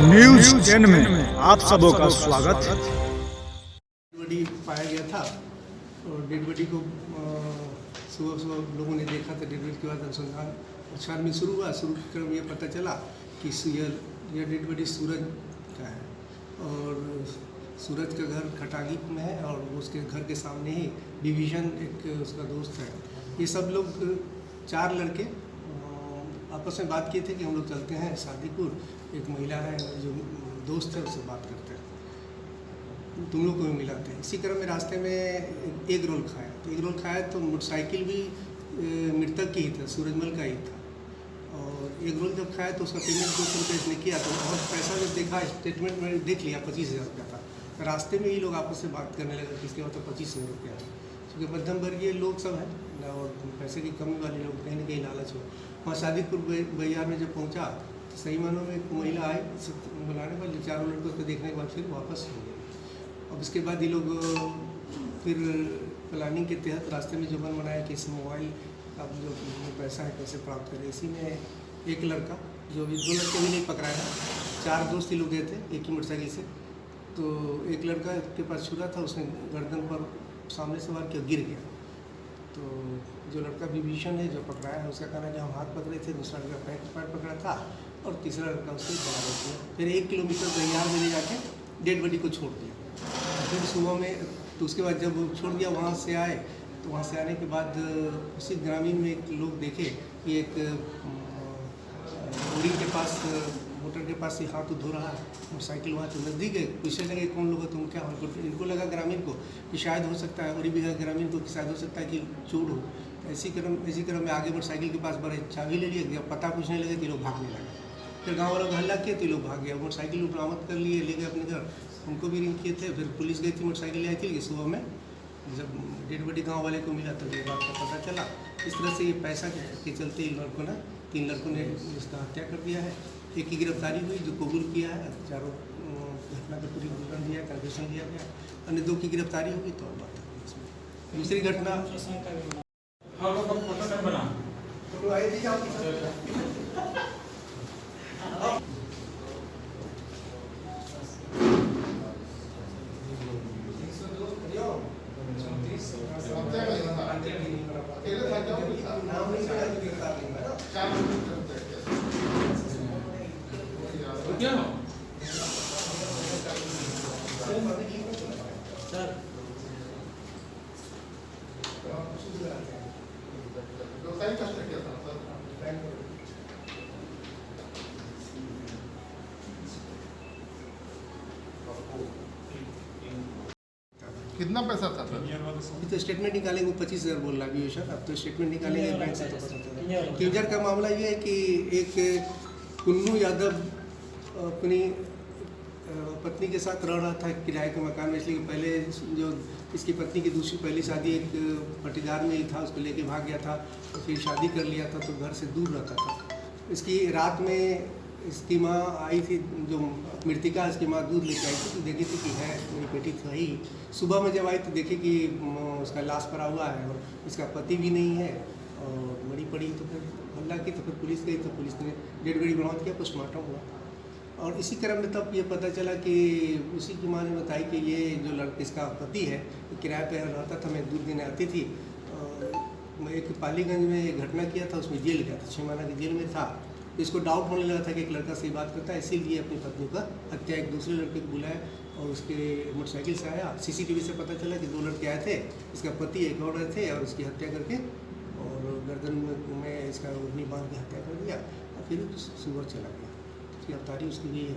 News 10 में आप सबों का स्वागत। बॉडी पाया गया था और डेड बॉडी को सुबह सुबह लोगों ने देखा था। डेड बॉडी के बाद अनुसंधान छानबीन शुरू हुआ। शुरू के क्रम ये पता चला कि यह डेड बॉडी सूरज का है और सूरज का घर खटांगी में है और उसके घर के सामने ही डिवीज़न एक उसका दोस्त है। ये सब लोग 4 लड़के आपस में बात किए थे कि हम लोग चलते हैं शादीपुर, एक महिला है जो दोस्त है उससे बात करते हैं, तुम लोग को भी मिलाते हैं। इसी क्रम में रास्ते में एग रोल खाया तो मोटरसाइकिल भी मृतक की ही था, सूरजमल का ही था। और एग रोल जब खाया तो उसका पेमेंट 200 रुपये इसने किया तो और पैसा जब देखा स्टेटमेंट में देख लिया 25,000 रुपया था। तो रास्ते में ही लोग आपस में बात करने लगे, किसके बाद तो 25,000 रुपया है, क्योंकि मध्यम वर्गीय लोग सब हैं और पैसे की कमी वाले लोग कहीं ना कहीं लालच हो। वहाँ शादीपुर बाजार में जब पहुँचा तो सही मानों में एक महिला आई बुलाने पर, 4 लड़कों को देखने के बाद फिर वापस हो गए। अब इसके बाद ये लोग फिर प्लानिंग के तहत रास्ते में जो मन बनाया कि इस मोबाइल अब जो पैसा है कैसे प्राप्त करें। इसी में एक लड़का जो भी 2 लड़के भी नहीं पकड़ाया है, 4 दोस्त ही लोग गए थे एक ही मोटरसाइकिल से। तो एक लड़का के पास छुरा था, उसने गर्दन पर सामने से मार के गिर गया। तो जो लड़का विभीषण है जो पकड़ाया है उसका कहना है जो हम हाथ पकड़े थे, दूसरा लड़का पैर पकड़ा था और तीसरा लड़का उसको बना दिया। फिर 1 किलोमीटर दरियार में ले जाके डेड बॉडी को छोड़ दिया। फिर सुबह में तो उसके बाद जब छोड़ दिया वहाँ से आए तो वहाँ से आने के बाद उसी ग्रामीण में एक लोग देखे कि एक बोरिंग के पास मोटर के पास से हाथ धो रहा है, मोटरसाइकिल वहाँ से नज़दीक है। पूछने लगे कौन लोग हो तुम, क्या हो? इनको लगा ग्रामीण को कि शायद हो सकता है, और भी ग्रामीण को शायद हो सकता है कि चोर हो। इसी क्रम में आगे मोटरसाइकिल के पास बड़े चाबी ले लिया, जब पता पूछने लगे तो लोग भागने लगे। फिर गाँव वालों को हल्ला किया तो लोग भाग गया। मोटरसाइकिल बरामद कर लिए, ले गए अपने घर, उनको भी रिंग किए थे। फिर पुलिस गई थी, मोटरसाइकिल आई थी। सुबह में जब डेड बॉडी गाँव वाले को मिला तब ये बात का पता चला। इस तरह से ये पैसा के चलते इन लड़कों ने 3 लड़कों ने इसका हत्या कर दिया है। एक की गिरफ्तारी हुई जो कबूल किया है, चारों घटना का पूरी विवरण दिया, कन्फेशन दिया गया। अन्य 2 की गिरफ्तारी होगी तो और बात होगी इसमें। दूसरी घटना कितना पैसा था सर? अभी तो स्टेटमेंट निकालेंगे, 25,000 बोल रहा है सर। अब तो स्टेटमेंट निकालेंगे बैंक से तो पता चलेगा। क्यूजर का मामला ये है कि एक कुन्नू यादव अपनी पत्नी के साथ रह रहा था किराए के मकान में, इसलिए पहले जो इसकी पत्नी की दूसरी पहली शादी एक पटीदार में ही था, उसको लेके भाग गया था। तो फिर शादी कर लिया था तो घर से दूर रहता था। इसकी रात में इसकी माँ आई थी, जो मृतिका इसकी माँ दूध लेके आई थी तो देखी थी कि है मेरी बेटी था ही। सुबह में जब आई तो देखी कि उसका लाश पड़ा हुआ है और इसका पति भी नहीं है और मरी पड़ी। तो फिर हल्ला की तो फिर पुलिस गई तो पुलिस ने डेड बॉडी बरामद किया, पोस्टमार्टम हुआ। और इसी क्रम में तब ये पता चला कि उसी की माँ ने बताई कि ये जो लड़का इसका पति है तो किराए पर रहता था, मैं दूध देने आती थी। मैं एक पालीगंज में एक घटना किया था, उसमें जेल गया था, 6 महीना की जेल में था। इसको डाउट होने लगा था कि एक लड़का से बात करता है, इसीलिए अपनी पत्नी का हत्या एक दूसरे लड़के को बुलाया और उसके मोटरसाइकिल से आया। सीसीटीवी से पता चला कि 2 लड़के आए थे, इसका पति एक और थे और उसकी हत्या करके और गर्दन में इसका ओढ़नी बांध के हत्या कर दिया और फिर सुबह चला गया। गिरफ्तारी उसकी भी है,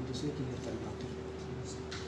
दूसरे की गिरफ्तारी बाकी है।